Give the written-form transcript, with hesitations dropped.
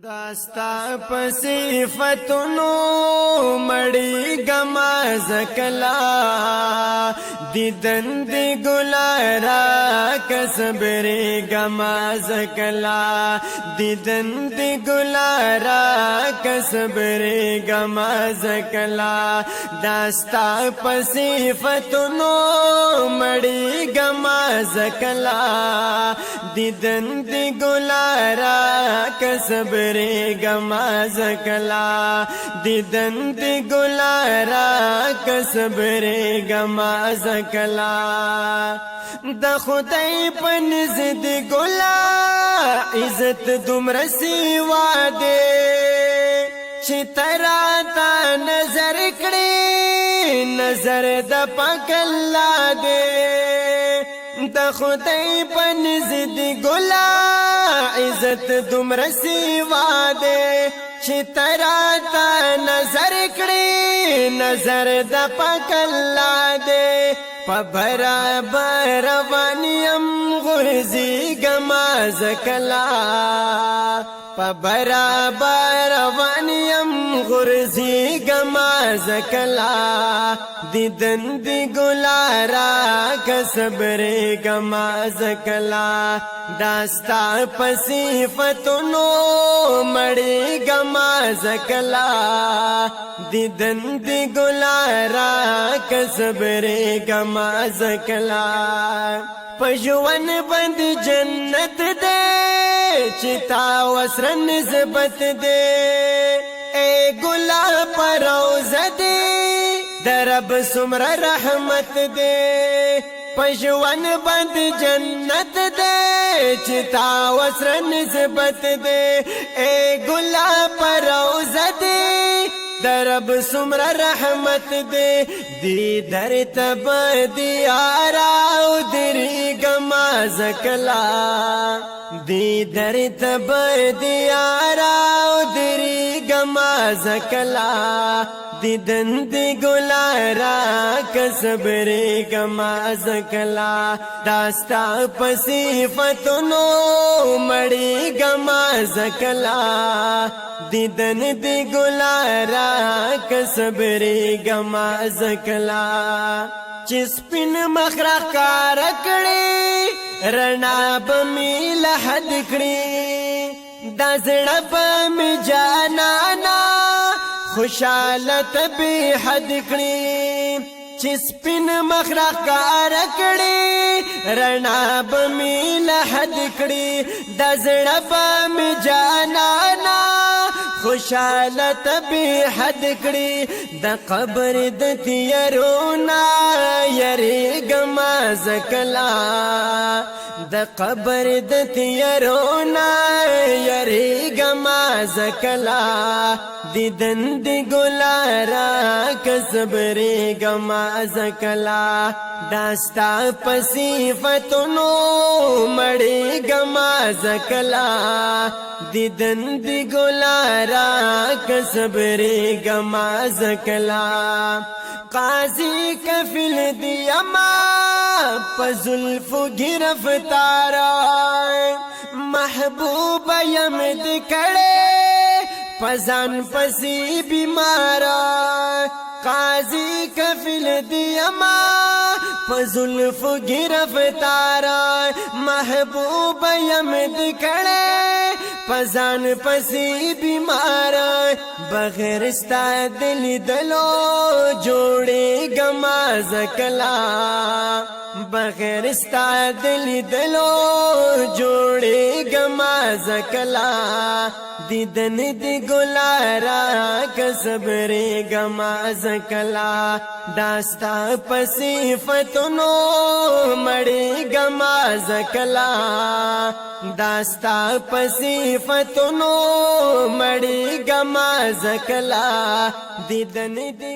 داستا پصفتنو مڑی گما زکلا دیدن دی گلارا کسبری گما زکلا دیدن دی گلارا کسبری گما زکلا داستا پصفتنو مڑی گما زکلا دیدن دی گلارا کسبری گما زکلا دیدن دی گلارا کسبری گما زکلا د خدای پنځ دی ګلا عزت دومره سیوا دی چې ترا تا نظر کړي نظر د پاک الله دی د خدای پنځ دی ګلا عزت دومره سیوا دی چې ترا تا نظر کړي نظر د پاک الله دی په برابر روانیم غرزی گما زکلا په برابر روانیم غرزی گما زکلا دیدن دی گلارا کسبری گما زکلا داستا پصفتنو مڑی گما زکلا دیدن دی گلارا کسبری گما زکلا پژون بند جنت دے چتا وسر نسبت دے اے گلا پروز دے درب سمر رحمت دے پژون بند جنت دے چتا وسر نسبت دے اے گلا پروز دے درب سمر رحمت دے دی در تب دیارا ادری گما زکلا دی در تب دیارا ادری گما زکلا دیدن دی گلارا کسبری گما زکلا داستا پصفتنو مڑی گما زکلا دیدن دی گلارا کسبری گما زکلا چسپن مخرا کار کړي رڼا بمی لحد کړي دازړه بمی جانانا خوشالت به حد کړي چسپن مخرا کار کړي رڼا بمی لحد کړي دازړه بمی جانانا خوشالت به حد کړي د قبر د تیرونا یری گما زکلا د قبر د تیرونا یری گما زکلا دیدن دی گلارا کسبری گما زکلا داستا پصفتنو مڑی گما زکلا دیدن دی گلارا کسبری گما زکلا قاضی کفل دی اما پزلفو گرفتارا محبوب یمد کڑے پزان پسی بیمارا قاضی کفل دی اما پزلف گرفتارا محبوب یمد کڑے پزان پسی بیمارا بغیر ستا دل دلو جوڑے گما زکلا بغیر ستا دل دلو جوڑے گما زکلا دیدن دی گلارا کسبری گما زکلا داستا پصفتنو مڑی گما زکلا داستا پصفتنو مڑی گما زکلا دیدن دی